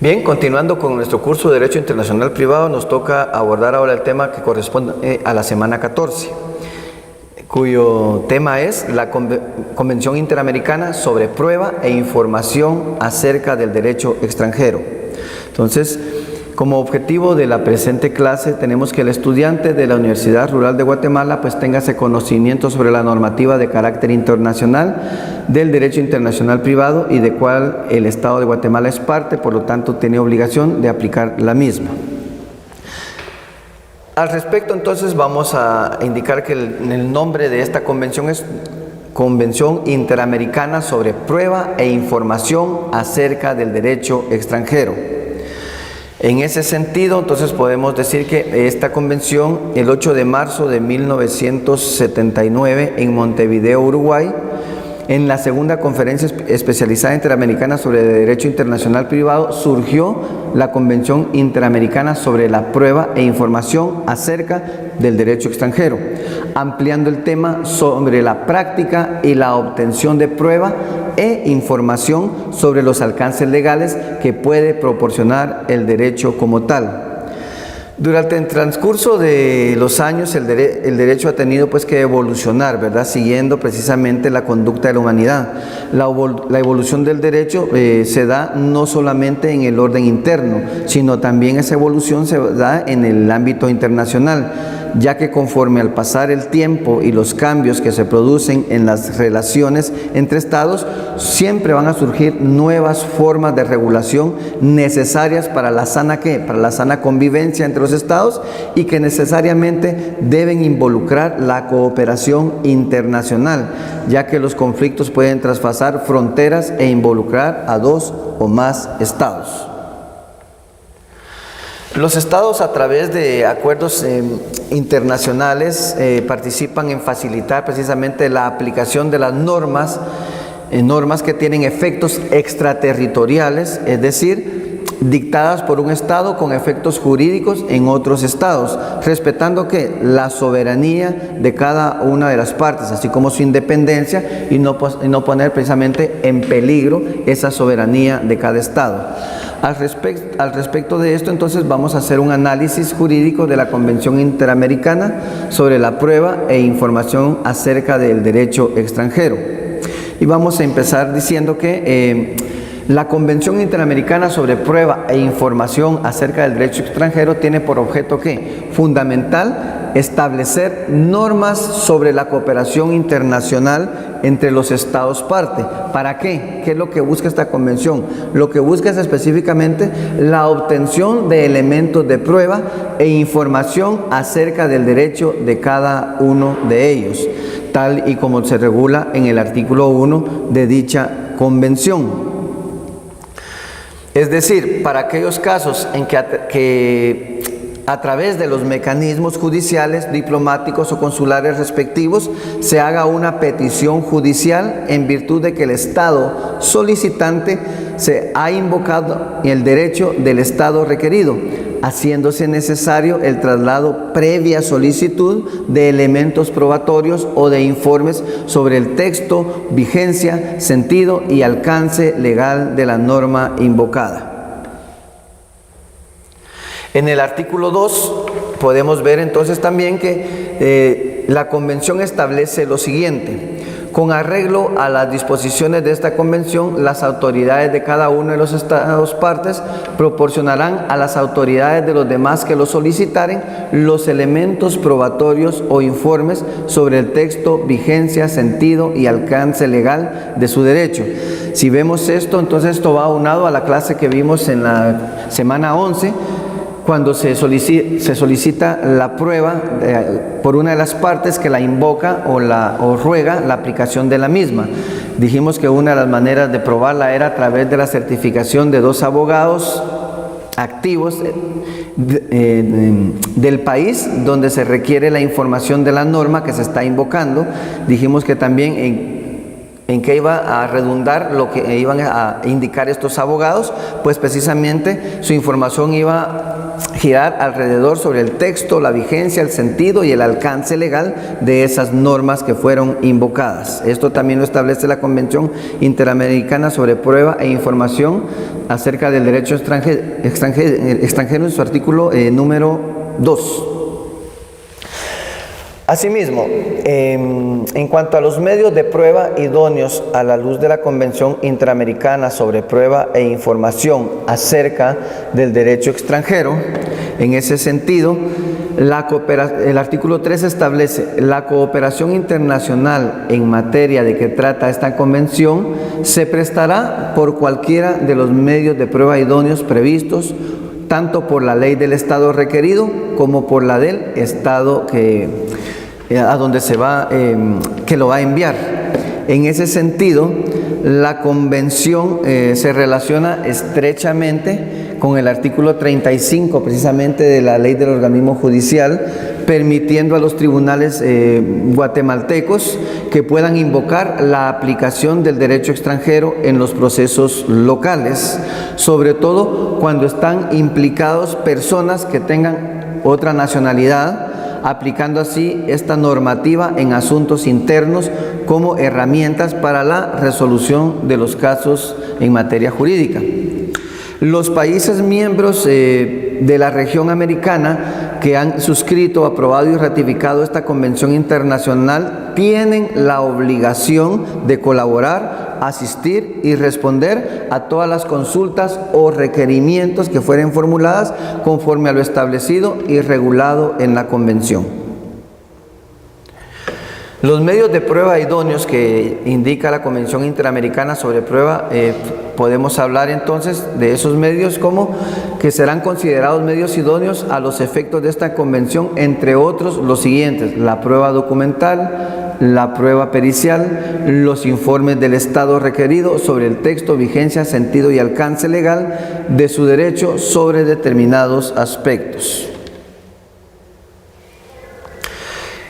Bien, continuando con nuestro curso de Derecho Internacional Privado, nos toca abordar ahora el tema que corresponde a la semana 14, cuyo tema es la Convención Interamericana sobre Prueba e Información acerca del Derecho Extranjero. Entonces, como objetivo de la presente clase, tenemos que el estudiante de la Universidad Rural de Guatemala pues tenga ese conocimiento sobre la normativa de carácter internacional del derecho internacional privado y de cual el Estado de Guatemala es parte, por lo tanto tiene obligación de aplicar la misma. Al respecto, entonces, vamos a indicar que el nombre de esta convención es Convención Interamericana sobre Prueba e Información acerca del Derecho Extranjero. En ese sentido, entonces, podemos decir que esta convención, el 8 de marzo de 1979, en Montevideo, Uruguay, en la segunda conferencia especializada interamericana sobre Derecho Internacional Privado, surgió la Convención Interamericana sobre la Prueba e Información acerca del Derecho Extranjero, ampliando el tema sobre la práctica y la obtención de prueba e información sobre los alcances legales que puede proporcionar el derecho como tal. Durante el transcurso de los años, el derecho ha tenido pues que evolucionar, ¿verdad? Siguiendo precisamente la conducta de la humanidad. La evolución del derecho se da no solamente en el orden interno, sino también esa evolución se da en el ámbito internacional, ya que conforme al pasar el tiempo y los cambios que se producen en las relaciones entre estados, siempre van a surgir nuevas formas de regulación necesarias para la sana para la sana convivencia entre los estados y que necesariamente deben involucrar la cooperación internacional, ya que los conflictos pueden traspasar fronteras e involucrar a dos o más estados. Los estados, a través de acuerdos internacionales, participan en facilitar precisamente la aplicación de las normas que tienen efectos extraterritoriales, es decir, dictadas por un estado con efectos jurídicos en otros estados, respetando que la soberanía de cada una de las partes, así como su independencia, y no poner precisamente en peligro esa soberanía de cada estado. Al respecto de esto, entonces, vamos a hacer un análisis jurídico de la Convención Interamericana sobre la prueba e información acerca del derecho extranjero. Y vamos a empezar diciendo que la Convención Interamericana sobre Prueba e Información acerca del Derecho Extranjero tiene por objeto que, fundamental, establecer normas sobre la cooperación internacional entre los estados parte. ¿Para qué? ¿Qué es lo que busca esta convención? Lo que busca es específicamente la obtención de elementos de prueba e información acerca del derecho de cada uno de ellos, tal y como se regula en el artículo 1 de dicha convención. Es decir, para aquellos casos en que a través de los mecanismos judiciales, diplomáticos o consulares respectivos se haga una petición judicial en virtud de que el Estado solicitante se ha invocado el derecho del Estado requerido, haciéndose necesario el traslado previa solicitud de elementos probatorios o de informes sobre el texto, vigencia, sentido y alcance legal de la norma invocada. En el artículo 2 podemos ver entonces también que la convención establece lo siguiente: con arreglo a las disposiciones de esta convención, las autoridades de cada uno de los estados partes proporcionarán a las autoridades de los demás que lo solicitaren los elementos probatorios o informes sobre el texto, vigencia, sentido y alcance legal de su derecho. Si vemos esto, entonces esto va aunado a la clase que vimos en la semana 11, cuando se solicita la prueba por una de las partes que la invoca o ruega la aplicación de la misma. Dijimos que una de las maneras de probarla era a través de la certificación de dos abogados activos del país donde se requiere la información de la norma que se está invocando. Dijimos que también en qué iba a redundar lo que iban a indicar estos abogados, pues precisamente su información iba girar alrededor sobre el texto, la vigencia, el sentido y el alcance legal de esas normas que fueron invocadas. Esto también lo establece la Convención Interamericana sobre Prueba e Información acerca del derecho extranjero en su artículo número 2. Asimismo, en cuanto a los medios de prueba idóneos a la luz de la Convención Interamericana sobre Prueba e Información acerca del derecho extranjero, en ese sentido, el artículo 3 establece la cooperación internacional en materia de que trata esta convención se prestará por cualquiera de los medios de prueba idóneos previstos tanto por la ley del Estado requerido como por la del Estado a donde que lo va a enviar. En ese sentido, la convención se relaciona estrechamente con el artículo 35 precisamente de la ley del organismo judicial, permitiendo a los tribunales guatemaltecos que puedan invocar la aplicación del derecho extranjero en los procesos locales, sobre todo cuando están implicados personas que tengan otra nacionalidad, aplicando así esta normativa en asuntos internos como herramientas para la resolución de los casos en materia jurídica. Los países miembros de la región americana que han suscrito, aprobado y ratificado esta convención internacional tienen la obligación de colaborar, asistir y responder a todas las consultas o requerimientos que fueren formuladas conforme a lo establecido y regulado en la convención. Los medios de prueba idóneos que indica la Convención Interamericana sobre Prueba, podemos hablar entonces de esos medios como que serán considerados medios idóneos a los efectos de esta convención, entre otros los siguientes: la prueba documental, la prueba pericial, los informes del Estado requerido sobre el texto, vigencia, sentido y alcance legal de su derecho sobre determinados aspectos.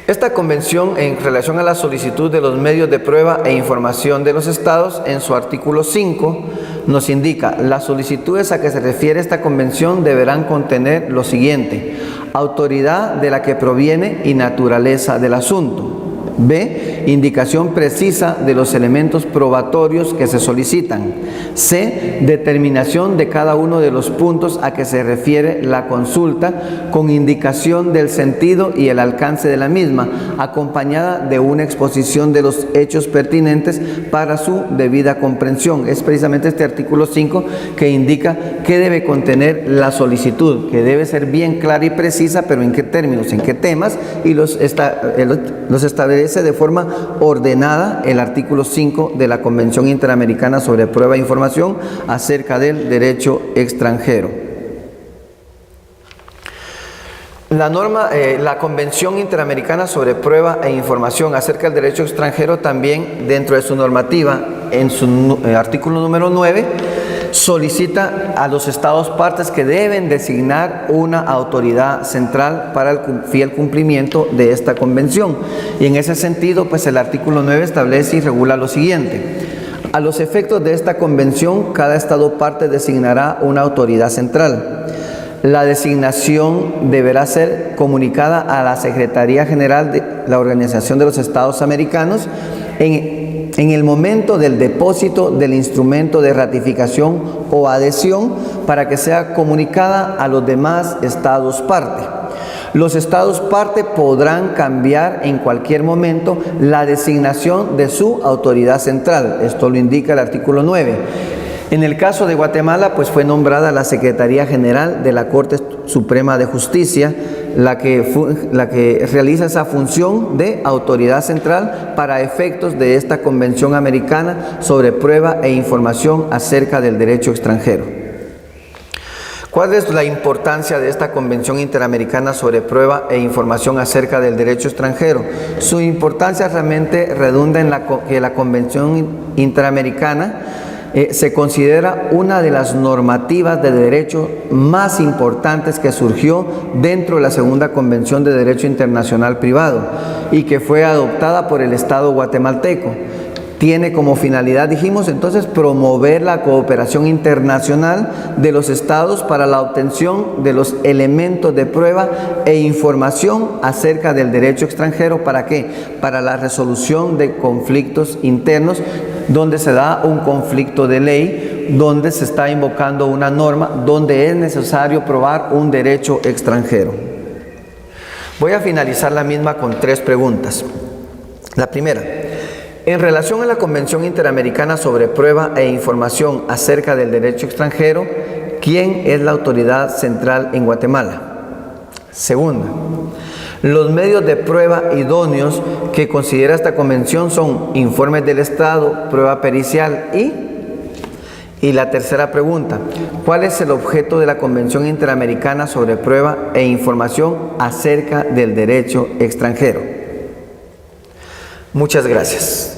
Esta convención, en relación a la solicitud de los medios de prueba e información de los estados, en su artículo 5, nos indica: las solicitudes a que se refiere esta convención deberán contener lo siguiente: autoridad de la que proviene y naturaleza del asunto. B. Indicación precisa de los elementos probatorios que se solicitan. C. Determinación de cada uno de los puntos a que se refiere la consulta, con indicación del sentido y el alcance de la misma, acompañada de una exposición de los hechos pertinentes para su debida comprensión. Es precisamente este artículo 5 que indica qué debe contener la solicitud, que debe ser bien clara y precisa, pero en qué términos, en qué temas, y los establece de forma ordenada el artículo 5 de la Convención Interamericana sobre Prueba e Información acerca del derecho extranjero. La Convención Interamericana sobre Prueba e Información acerca del derecho extranjero también, dentro de su normativa, en su artículo número 9, solicita a los estados partes que deben designar una autoridad central para el fiel cumplimiento de esta convención. Y en ese sentido, pues el artículo 9 establece y regula lo siguiente: a los efectos de esta convención, cada estado parte designará una autoridad central. La designación deberá ser comunicada a la Secretaría General de la Organización de los Estados Americanos en el momento del depósito del instrumento de ratificación o adhesión, para que sea comunicada a los demás estados parte. Los estados parte podrán cambiar en cualquier momento la designación de su autoridad central. Esto lo indica el artículo 9. En el caso de Guatemala, pues fue nombrada la Secretaría General de la Corte Suprema de Justicia, la que realiza esa función de autoridad central para efectos de esta Convención Americana sobre Prueba e Información acerca del derecho extranjero. ¿Cuál es la importancia de esta Convención Interamericana sobre Prueba e Información acerca del derecho extranjero? Su importancia realmente redunda en que la Convención Interamericana se considera una de las normativas de derecho más importantes que surgió dentro de la Segunda Convención de Derecho Internacional Privado y que fue adoptada por el Estado guatemalteco. Tiene como finalidad, dijimos entonces, promover la cooperación internacional de los estados para la obtención de los elementos de prueba e información acerca del derecho extranjero. ¿Para qué? Para la resolución de conflictos internos, donde se da un conflicto de ley, donde se está invocando una norma, donde es necesario probar un derecho extranjero. Voy a finalizar la misma con 3 preguntas. La primera: en relación a la Convención Interamericana sobre Prueba e Información acerca del Derecho Extranjero, ¿quién es la autoridad central en Guatemala? Segunda: los medios de prueba idóneos que considera esta convención son informes del Estado, prueba pericial y la tercera pregunta: ¿cuál es el objeto de la Convención Interamericana sobre Prueba e Información acerca del Derecho Extranjero? Muchas gracias.